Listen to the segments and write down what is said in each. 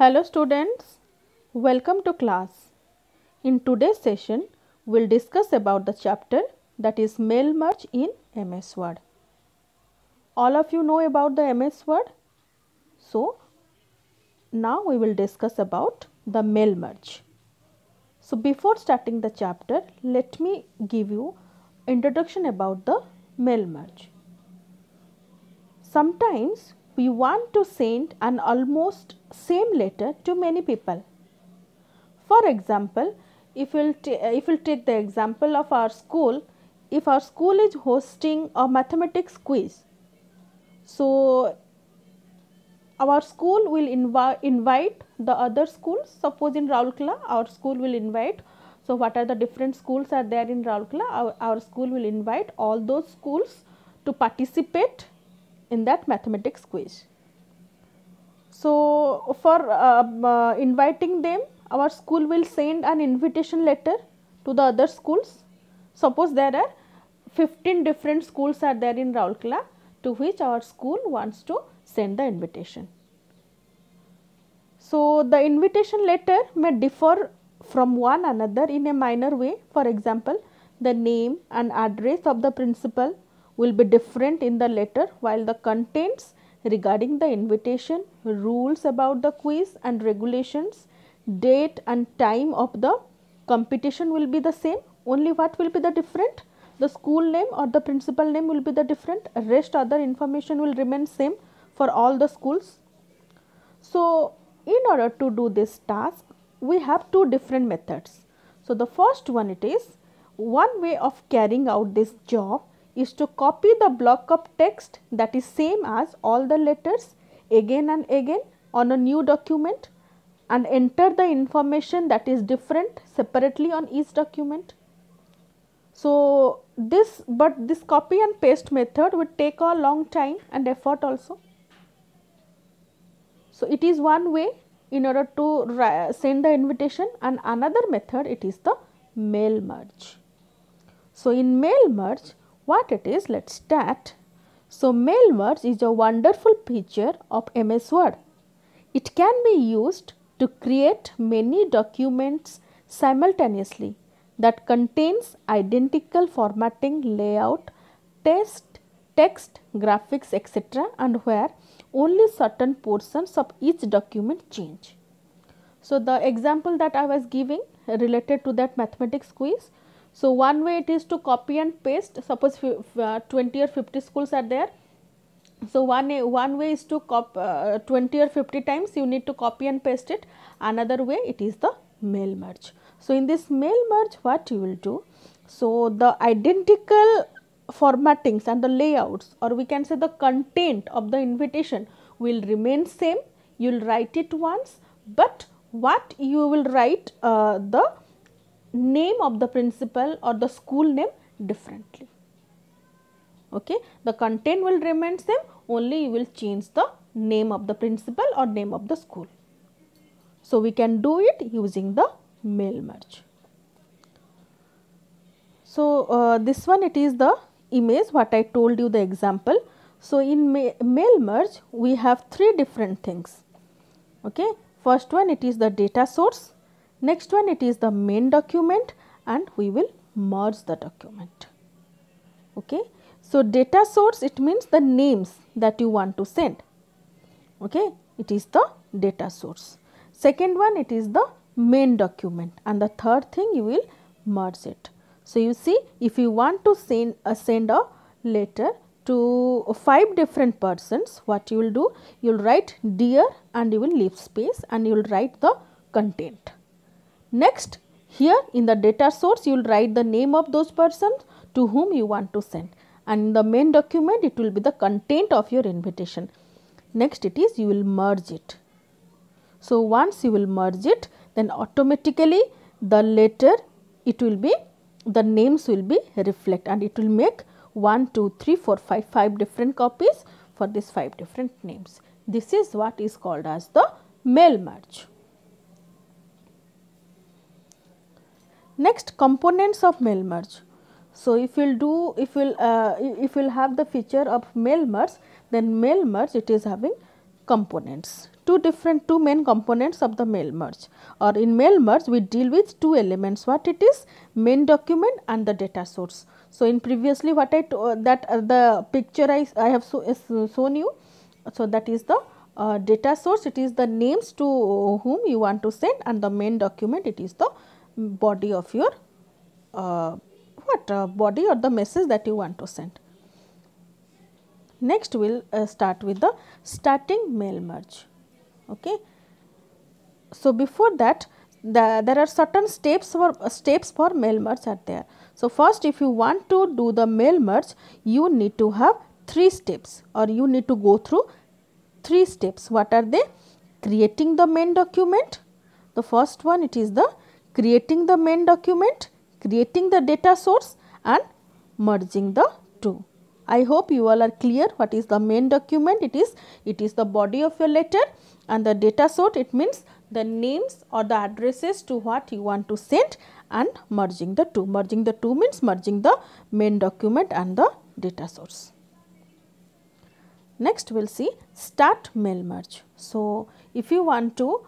Hello students, welcome to class. In today's session, we will discuss about the chapter that is mail merge in MS Word. All of you know about the MS Word. So, now we will discuss about the mail merge. So, before starting the chapter, let me give you introduction about the mail merge. Sometimes we want to send an almost same letter to many people. For example, if we'll take the example of our school, if our school is hosting a mathematics quiz, so our school will invite the other schools. Suppose in Raulkela, our school will invite. So what are the different schools are there in Raulkela? Our school will invite all those schools to participate in that mathematics quiz. So for inviting them, our school will send an invitation letter to the other schools. Suppose there are 15 different schools are there in Raulkela, to which our school wants to send the invitation. So the invitation letter may differ from one another in a minor way. For example, the name and address of the principal will be different in the letter, while the contents regarding the invitation, rules about the quiz and regulations, date and time of the competition will be the same. Only what will be the different? The school name or the principal name will be the different. Rest other information will remain same for all the schools. So in order to do this task, we have two different methods. So the first one, it is one way of carrying out this job is to copy the block of text that is same as all the letters again and again on a new document and enter the information that is different separately on each document. So this copy and paste method would take a long time and effort also. So it is one way in order to send the invitation, and another method, it is the mail merge. So in mail merge, what it is, let's start. So mail merge is a wonderful feature of MS Word. It can be used to create many documents simultaneously that contains identical formatting, layout, text, graphics, etc., and where only certain portions of each document change. So the example that I was giving related to that mathematics quiz. So one way it is to copy and paste. Suppose 20 or 50 schools are there. So one way is to 20 or 50 times you need to copy and paste it. Another way, it is the mail merge. So in this mail merge, what you will do? So the identical formattings and the layouts, or we can say the content of the invitation, will remain same. You will write it once, but what you will write the name of the principal or the school name differently. Okay, the content will remain same, only you will change the name of the principal or name of the school. So we can do it using the mail merge. So this one, it is the image what I told you the example. So in mail merge, we have three different things. Okay, first one, it is the data source. Next one, it is the main document, and we will merge the document. Okay, so data source, it means the names that you want to send. Okay, it is the data source. Second one, it is the main document, and the third thing, you will merge it. So you see, if you want to send a letter to 5 different persons, what you will do? You will write dear and you will leave space and you will write the content. Next, here in the data source, you will write the name of those persons to whom you want to send, and in the main document, it will be the content of your invitation. Next, it is you will merge it. So once you will merge it, then automatically the letter, it will be, the names will be reflect, and it will make 1, 2, 3, 4, 5 different copies for these 5 different names. This is what is called as the mail merge. Next, components of mail merge. So if you'll have the feature of mail merge, then mail merge, it is having components, two main components of the mail merge, or in mail merge we deal with two elements, what it is, main document and the data source. So, in previously what I that the picture I have shown you, so that is the data source, it is the names to whom you want to send, and the main document, it is the body of your body or the message that you want to send. Next we will start with the starting mail merge. Okay. So, before that there are certain steps for mail merge are there. So, first if you want to do the mail merge, you need to have 3 steps, or you need to go through 3 steps. What are they? Creating the main document. The first one, it is the creating the main document, creating the data source and merging the two. I hope you all are clear what is the main document. It is the body of your letter, and the data source, it means the names or the addresses to what you want to send, and merging the two. Merging the two means merging the main document and the data source. Next we will see start mail merge. So, if you want to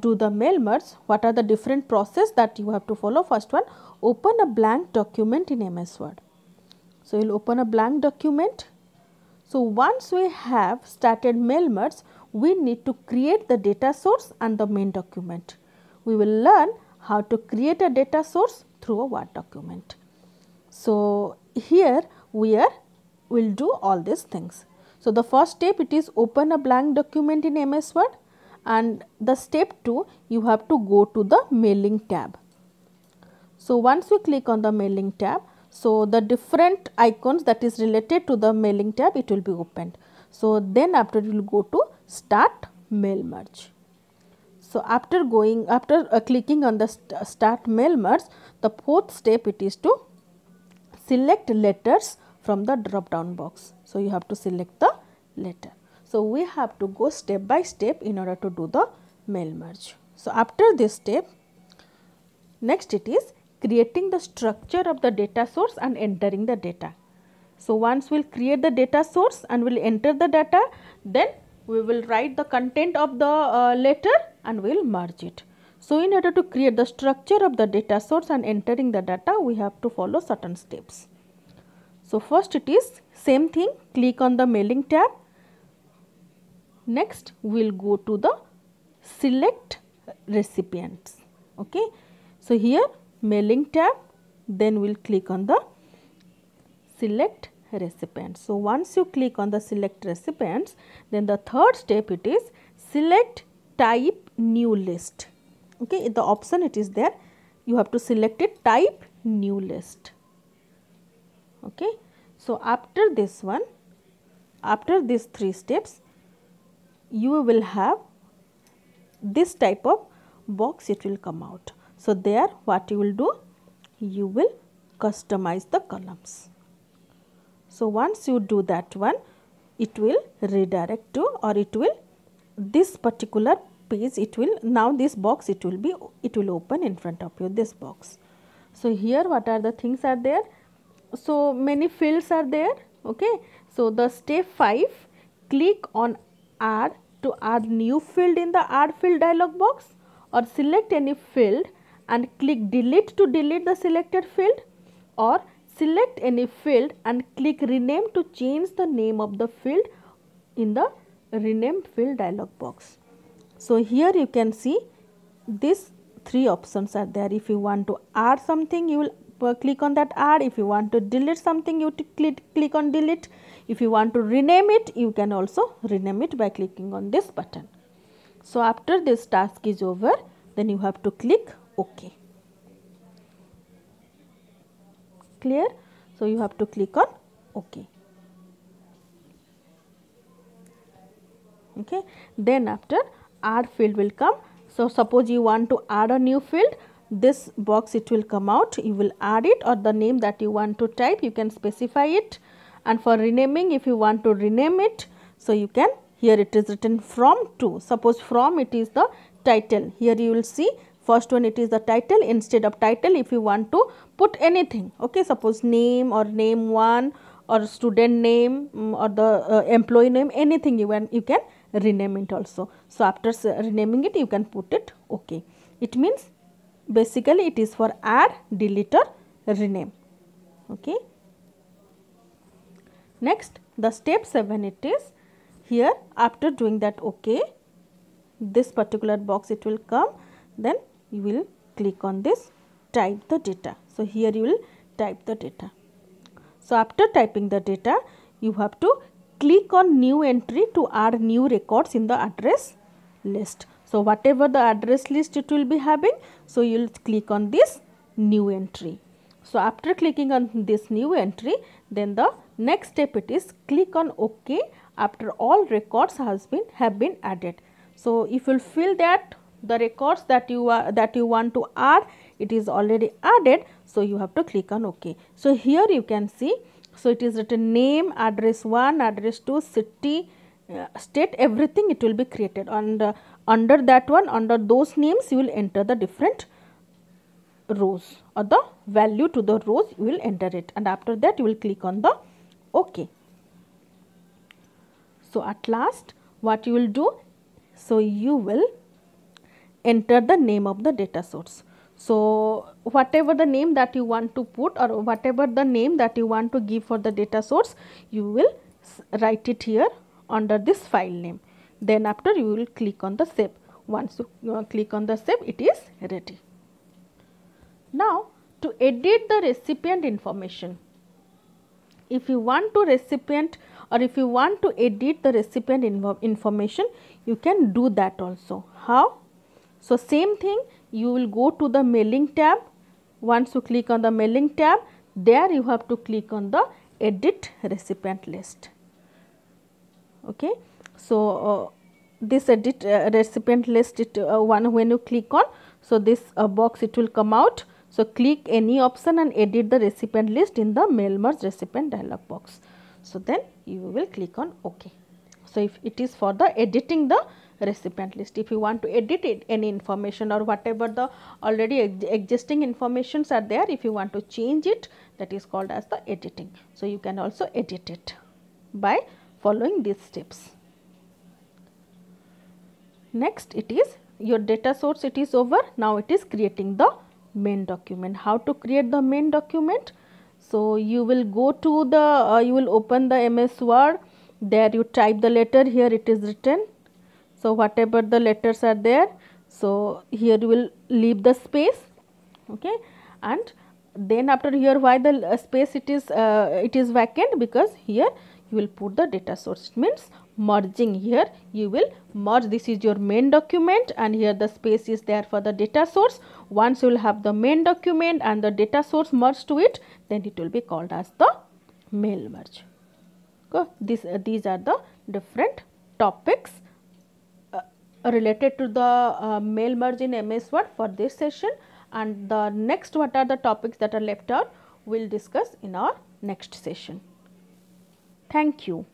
do the mail merge, what are the different process that you have to follow? First one, open a blank document in MS Word. So, you will open a blank document. So, once we have started mail merge, we need to create the data source and the main document. We will learn how to create a data source through a Word document. So, here we will do all these things. So, the first step, it is open a blank document in MS Word, and the step 2, you have to go to the mailing tab. So, once we click on the mailing tab, so the different icons that is related to the mailing tab, it will be opened. So, then after you will go to start mail merge. So, after clicking on the start mail merge, the fourth step, it is to select letters from the drop down box. So, you have to select the letter. So, we have to go step by step in order to do the mail merge. So, after this step, next it is creating the structure of the data source and entering the data. So, once we will create the data source and we will enter the data, then we will write the content of the letter and we will merge it. So, in order to create the structure of the data source and entering the data, we have to follow certain steps. So, first it is same thing, click on the mailing tab. Next, we will go to the select recipients. Okay. So, here mailing tab, then we will click on the select recipients. So, once you click on the select recipients, then the third step, it is select type new list. Okay, the option it is there, you have to select it, type new list. Okay. So, after this one, after these 3 steps, you will have this type of box, it will come out. So, there what you will do, you will customize the columns. So, once you do that one, it will redirect to, or it will, this particular page, it will, now this box, it will open in front of you, this box. So, here what are the things are there? So, many fields are there. Okay. So, the step 5, click on add to add new field in the add field dialog box, or select any field and click delete to delete the selected field, or select any field and click rename to change the name of the field in the rename field dialog box. So, here you can see these 3 options are there. If you want to add something, you will click on that add. If you want to delete something, you click on delete. If you want to rename it, you can also rename it by clicking on this button. So, after this task is over, then you have to click OK. Clear? So, you have to click on OK. Okay. Then after add field will come. So, suppose you want to add a new field, this box it will come out, you will add it, or the name that you want to type, you can specify it. And for renaming, if you want to rename it, so you can, here it is written from to, suppose from it is the title, here you will see first one it is the title, instead of title if you want to put anything, okay, suppose name or name 1 or student name or the employee name, anything you can rename it also. So after renaming it, you can put it OK. It means basically it is for add, delete or rename. Okay. Next, the step 7, it is here after doing that OK, this particular box it will come, then you will click on this, type the data. So here you will type the data. So after typing the data, you have to click on new entry to add new records in the address list. So whatever the address list it will be having, so you will click on this new entry. So after clicking on this new entry, then the next step it is click on OK after all records have been added. So if you feel that the records that you want to add, it is already added, so you have to click on OK. So here you can see, so it is written name, address 1, address 2, city, state, everything it will be created, and under that one, under those names you will enter the different rows or the value to the rows you will enter it, and after that you will click on the OK. So at last what you will do, so you will enter the name of the data source. So whatever the name that you want to put or whatever the name that you want to give for the data source, you will write it here under this file name. Then after you will click on the save. Once you click on the save, it is ready. Now to edit the recipient information, if you want to recipient or if you want to edit the recipient information, you can do that also. How? So same thing, you will go to the mailing tab. Once you click on the mailing tab, there you have to click on the edit recipient list. Okay. So this edit recipient list, when you click on, so this box it will come out. So click any option and edit the recipient list in the mail merge recipient dialog box. So then you will click on OK. So if it is for the editing the recipient list, if you want to edit it, any information or whatever the already existing informations are there, if you want to change it, that is called as the editing. So you can also edit it by following these steps. Next, it is your data source, it is over. Now it is creating the main document. How to create the main document? So you will go to the you will open the MS Word, there you type the letter, here it is written. So whatever the letters are there, so here you will leave the space, okay, and then after here, why the space it is vacant, because here you will put the data source. It means merging. Here you will merge, this is your main document and here the space is there for the data source. Once you will have the main document and the data source merged to it, then it will be called as the mail merge. Okay. These are the different topics related to the mail merge in MS Word for this session, and the next what are the topics that are left out we will discuss in our next session. Thank you.